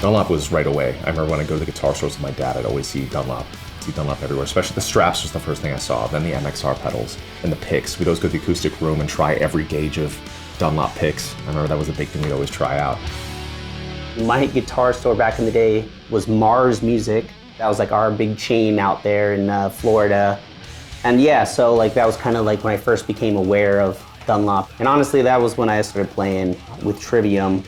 Dunlop was right away. I remember when I go to the guitar stores with my dad, I'd always see Dunlop. Everywhere, especially the straps was the first thing I saw, then the MXR pedals and the picks. We'd always go to the acoustic room and try every gauge of Dunlop picks. I remember that was a big thing we'd always try out. My guitar store back in the day was Mars Music. That was like our big chain out there in Florida. And yeah, so like that was kind of like when I first became aware of Dunlop. And honestly, that was when I started playing with Trivium.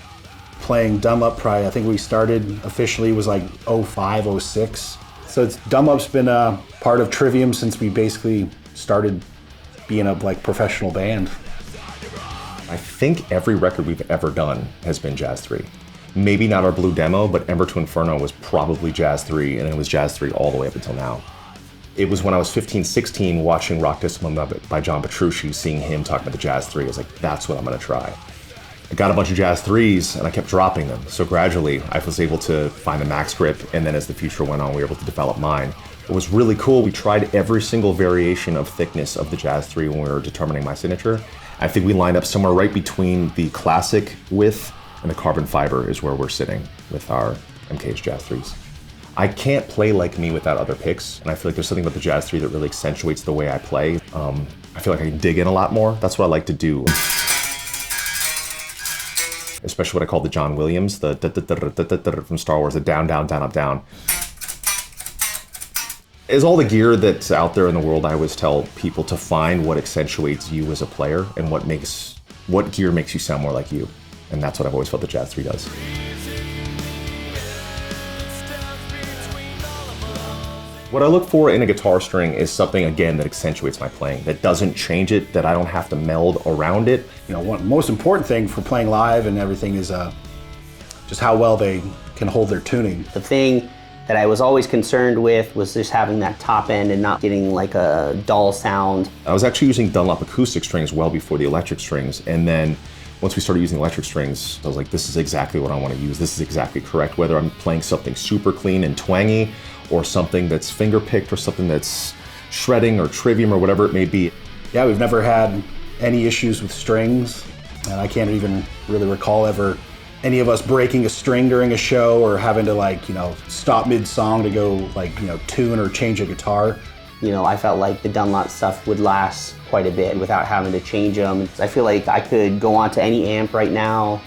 Playing Dunlop probably, I think we started officially was like 05, 06. So Dunlop's been a part of Trivium since we basically started being a like professional band. I think every record we've ever done has been Jazz 3. Maybe not our Blue demo, but Ember to Inferno was probably Jazz 3, and it was Jazz 3 all the way up until now. It was when I was 15, 16, watching Rock Discipline by John Petrucci, seeing him talk about the Jazz 3. I was like, that's what I'm gonna try. I got a bunch of Jazz 3s and I kept dropping them. So gradually I was able to find the max grip, and then as the future went on, we were able to develop mine. It was really cool. We tried every single variation of thickness of the Jazz 3 when we were determining my signature. I think we lined up somewhere right between the classic width and the carbon fiber is where we're sitting with our MK's Jazz 3s. I can't play like me without other picks, and I feel like there's something about the Jazz 3 that really accentuates the way I play. I feel like I can dig in a lot more. That's what I like to do. Especially what I call the John Williams, the from Star Wars, the down, down, down, up, down. Is all the gear that's out there in the world. I always tell people to find what accentuates you as a player and what gear makes you sound more like you. And that's what I've always felt the Jazz 3 does. What I look for in a guitar string is something, again, that accentuates my playing, that doesn't change it, that I don't have to meld around it. You know, one most important thing for playing live and everything is just how well they can hold their tuning. The thing that I was always concerned with was just having that top end and not getting like a dull sound. I was actually using Dunlop acoustic strings well before the electric strings, and then once we started using electric strings, I was like, this is exactly what I want to use. This is exactly correct, whether I'm playing something super clean and twangy, or something that's finger-picked, or something that's shredding or trivium or whatever it may be. Yeah, we've never had any issues with strings, and I can't even really recall ever any of us breaking a string during a show or having to like, you know, stop mid-song to go like, you know, tune or change a guitar. You know, I felt like the Dunlop stuff would last quite a bit without having to change them. I feel like I could go onto any amp right now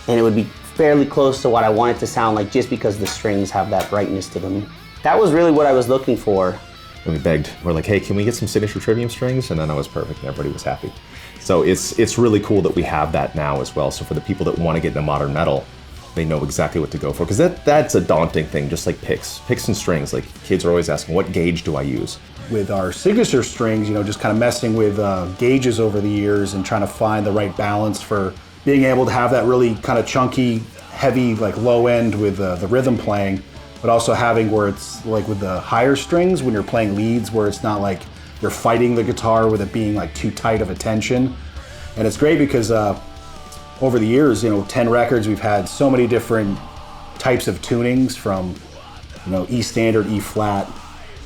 and it would be fairly close to what I want it to sound like just because the strings have that brightness to them. That was really what I was looking for. And we begged, we're like, hey, can we get some signature Trivium strings? And then that was perfect, and everybody was happy. So it's really cool that we have that now as well. So for the people that want to get into modern metal, they know exactly what to go for. Because that's a daunting thing, just like picks and strings. Like kids are always asking, what gauge do I use? With our signature strings, you know, just kind of messing with gauges over the years and trying to find the right balance for being able to have that really kind of chunky, heavy, like low end with the rhythm playing, but also having where it's like with the higher strings when you're playing leads where it's not like you're fighting the guitar with it being like too tight of a tension. And it's great because over the years, you know, 10 records, we've had so many different types of tunings from, you know, E standard, E flat,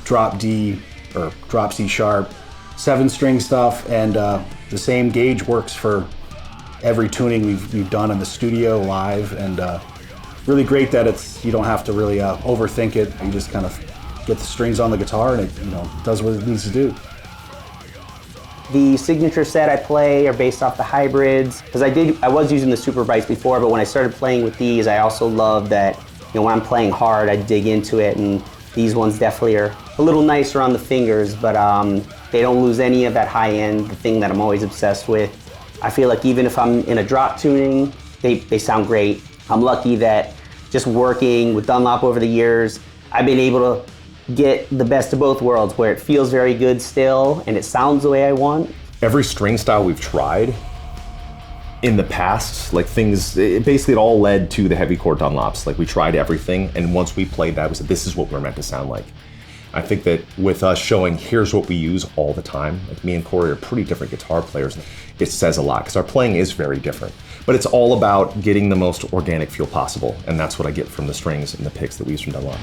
drop D, or drop C sharp, 7-string stuff, and the same gauge works for every tuning we've done in the studio, live, and really great that you don't have to really overthink it. You just kind of get the strings on the guitar and it, you know, does what it needs to do. The signature set I play are based off the hybrids, because I was using the Super Brights before, but when I started playing with these, I also love that, you know, when I'm playing hard, I dig into it, and these ones definitely are a little nicer on the fingers, but they don't lose any of that high end, the thing that I'm always obsessed with. I feel like even if I'm in a drop tuning, they sound great. I'm lucky that just working with Dunlop over the years, I've been able to get the best of both worlds, where it feels very good still and it sounds the way I want. Every string style we've tried in the past, like basically it all led to the heavy core Dunlops. Like we tried everything, and once we played that, we said, this is what we're meant to sound like. I think that with us showing, here's what we use all the time, like me and Corey are pretty different guitar players, it says a lot, because our playing is very different. But it's all about getting the most organic feel possible, and that's what I get from the strings and the picks that we use from Dunlop.